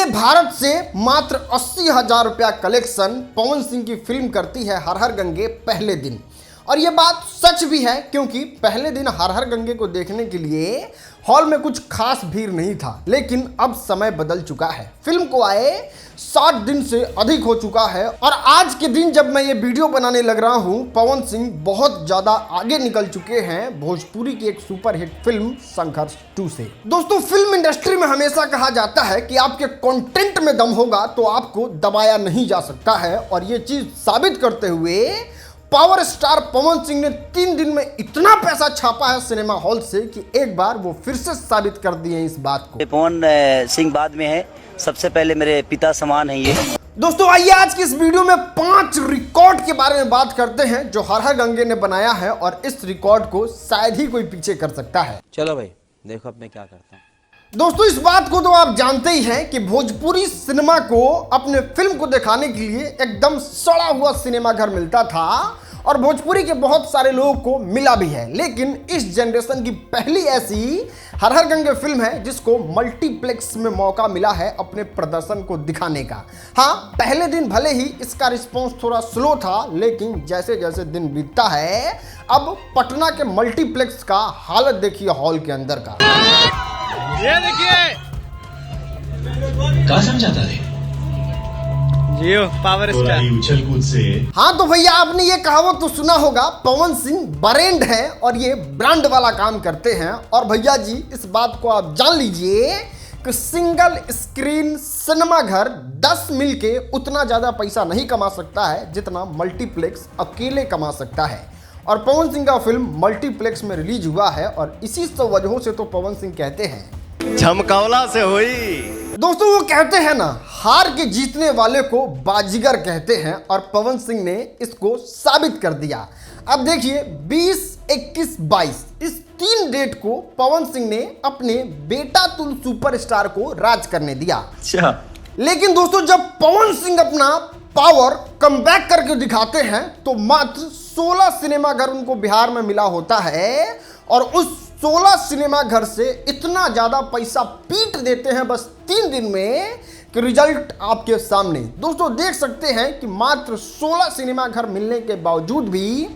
भारत से मात्र 80,000 रुपया कलेक्शन पवन सिंह की फिल्म करती है हर हर गंगे पहले दिन। और ये बात सच भी है क्योंकि पहले दिन हर हर गंगे को देखने के लिए हॉल में कुछ खास भीड़ नहीं था, लेकिन अब समय बदल चुका है। फिल्म को आए 60 दिन से अधिक हो चुका है और आज के दिन जब मैं ये वीडियो बनाने लग रहा हूँ, पवन सिंह बहुत ज्यादा आगे निकल चुके हैं भोजपुरी की एक सुपरहिट फिल्म संघर्ष 2 से। दोस्तों, फिल्म इंडस्ट्री में हमेशा कहा जाता है कि आपके कंटेंट में दम होगा तो आपको दबाया नहीं जा सकता है, और ये चीज साबित करते हुए पावर स्टार पवन सिंह ने 3 दिन में इतना पैसा छापा है सिनेमा हॉल से कि एक बार वो फिर से साबित कर दिए इस बात को। पवन सिंह बाद में है, सबसे पहले मेरे पिता समान है ये। दोस्तों, आइए आज की इस वीडियो में 5 रिकॉर्ड के बारे में बात करते हैं जो हर हर गंगे ने बनाया है, और इस रिकॉर्ड को शायद ही कोई पीछे कर सकता है। चलो भाई, देखो अब मैं क्या करता हूँ। दोस्तों, इस बात को तो आप जानते ही हैं कि भोजपुरी सिनेमा को अपने फिल्म को दिखाने के लिए एकदम सड़ा हुआ सिनेमा घर मिलता था, और भोजपुरी के बहुत सारे लोगों को मिला भी है। लेकिन इस जनरेशन की पहली ऐसी हर हर गंगे फिल्म है जिसको मल्टीप्लेक्स में मौका मिला है अपने प्रदर्शन को दिखाने का। हाँ, पहले दिन भले ही इसका रिस्पॉन्स थोड़ा स्लो था, लेकिन जैसे जैसे दिन बीतता है अब पटना के मल्टीप्लेक्स का हालत देखिए हॉल के अंदर का। ये देखिए, कहा समझाता रे जियो पावर स्टार उछल कूद से। हाँ तो भैया, आपने ये कहावत तो सुना होगा, पवन सिंह ब्रांड है और ये ब्रांड वाला काम करते हैं। और भैया जी, इस बात को आप जान लीजिए कि सिंगल स्क्रीन सिनेमा घर 10 मिल के उतना ज्यादा पैसा नहीं कमा सकता है जितना मल्टीप्लेक्स अकेले कमा सकता है। और पवन सिंह का फिल्म मल्टीप्लेक्स में रिलीज हुआ है, और इसी सब वजहों से तो पवन सिंह कहते हैं झमकौला से हुई। दोस्तों, वो कहते हैं ना, हार के जीतने वाले को बाजीगर कहते हैं, और पवन सिंह ने इसको साबित कर दिया। अब देखिए, 20, 21, 22 इस 3 डेट को पवन सिंह ने अपने बेटा तुल सुपरस्टार को राज करने दिया। अच्छा, लेकिन दोस्तों, जब पवन सिंह अपना पावर कमबैक करके दिखाते हैं तो मात्र 16 सिनेमा घर उनको बिहार में मिला होता है, और उस 16 सिनेमा घर से इतना ज्यादा पैसा पीट देते हैं बस 3 दिन में कि रिजल्ट आपके सामने। दोस्तों, देख सकते हैं कि मात्र 16 सिनेमा घर मिलने के बावजूद भी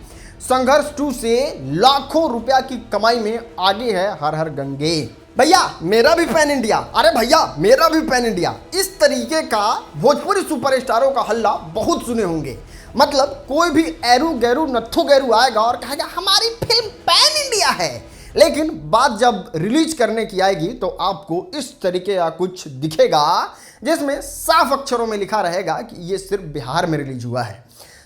संघर्ष 2 से लाखों रुपया की कमाई में आगे है हर हर गंगे। भैया मेरा भी पैन इंडिया, अरे भैया मेरा भी पैन इंडिया, इस तरीके का भोजपुरी सुपरस्टारों का हल्ला बहुत सुने होंगे। मतलब कोई भी एरू गैरू नत्थु गैरू आएगा और कहेगा हमारी फिल्म पैन इंडिया है, लेकिन बात जब रिलीज करने की आएगी तो आपको इस तरीके का कुछ दिखेगा जिसमें साफ अक्षरों में लिखा रहेगा कि ये सिर्फ बिहार में रिलीज हुआ है।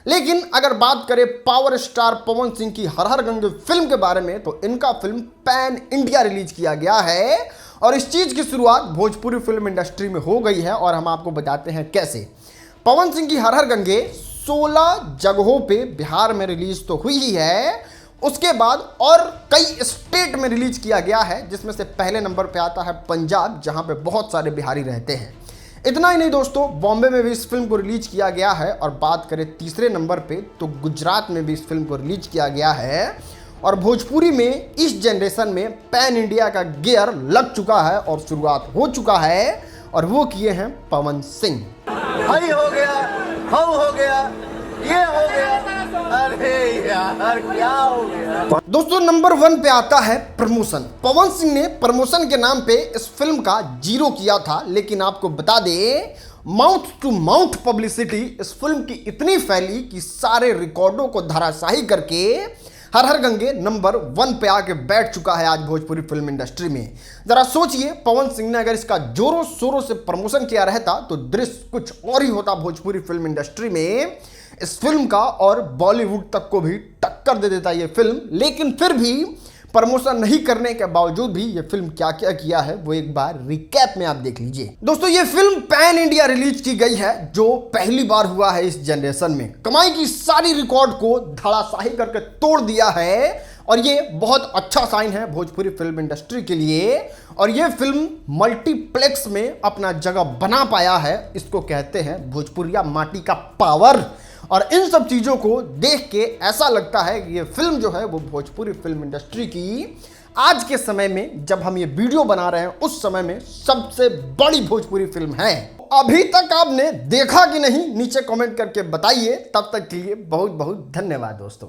लेकिन अगर बात करें पावर स्टार पवन सिंह की हर हर गंगे फिल्म के बारे में, तो इनका फिल्म पैन इंडिया रिलीज किया गया है, और इस चीज की शुरुआत भोजपुरी फिल्म इंडस्ट्री में हो गई है। और हम आपको बताते हैं कैसे। पवन सिंह की हर हर गंगे 16 जगहों पे बिहार में रिलीज तो हुई ही है, उसके बाद और कई स्टेट में रिलीज किया गया है, जिसमें से पहले नंबर पे आता है पंजाब, जहां पे बहुत सारे बिहारी रहते हैं। इतना ही नहीं दोस्तों, बॉम्बे में भी इस फिल्म को रिलीज किया गया है, और बात करें तीसरे नंबर पे तो गुजरात में भी इस फिल्म को रिलीज किया गया है। और भोजपुरी में इस जनरेशन में पैन इंडिया का गियर लग चुका है और शुरुआत हो चुका है, और वो किए हैं पवन सिंह। हई हो गया, हव हो गया, ये हो गया, अरे यार क्या हो गया। दोस्तों, नंबर 1 पे आता है प्रमोशन। पवन सिंह ने प्रमोशन के नाम पे इस फिल्म का 0 किया था, लेकिन आपको बता दे माउथ टू माउथ पब्लिसिटी इस फिल्म की इतनी फैली कि सारे रिकॉर्डों को धराशायी करके हर हर गंगे नंबर 1 पे आके बैठ चुका है आज भोजपुरी फिल्म इंडस्ट्री में। जरा सोचिए, पवन सिंह ने अगर इसका जोरों शोरों से प्रमोशन किया रहता तो दृश्य कुछ और ही होता भोजपुरी फिल्म इंडस्ट्री में इस फिल्म का, और बॉलीवुड तक को भी टक्कर दे देता ये फिल्म। लेकिन फिर भी प्रमोशन नहीं करने के बावजूद भी ये फिल्म क्या क्या किया है वो एक बार रिकैप में आप देख लीजिए। दोस्तों, ये फिल्म पैन इंडिया रिलीज की गई है, जो पहली बार हुआ है इस जनरेशन में। कमाई की सारी रिकॉर्ड को धड़ाशाही करके तोड़ दिया है, और ये बहुत अच्छा साइन है भोजपुरी फिल्म इंडस्ट्री के लिए। और ये फिल्म मल्टीप्लेक्स में अपना जगह बना पाया है, इसको कहते हैं भोजपुरिया माटी का पावर। और इन सब चीज़ों को देख के ऐसा लगता है कि ये फिल्म जो है वो भोजपुरी फिल्म इंडस्ट्री की आज के समय में जब हम ये वीडियो बना रहे हैं उस समय में सबसे बड़ी भोजपुरी फिल्म है। अभी तक आपने देखा कि नहीं नीचे कमेंट करके बताइए। तब तक के लिए बहुत बहुत धन्यवाद दोस्तों।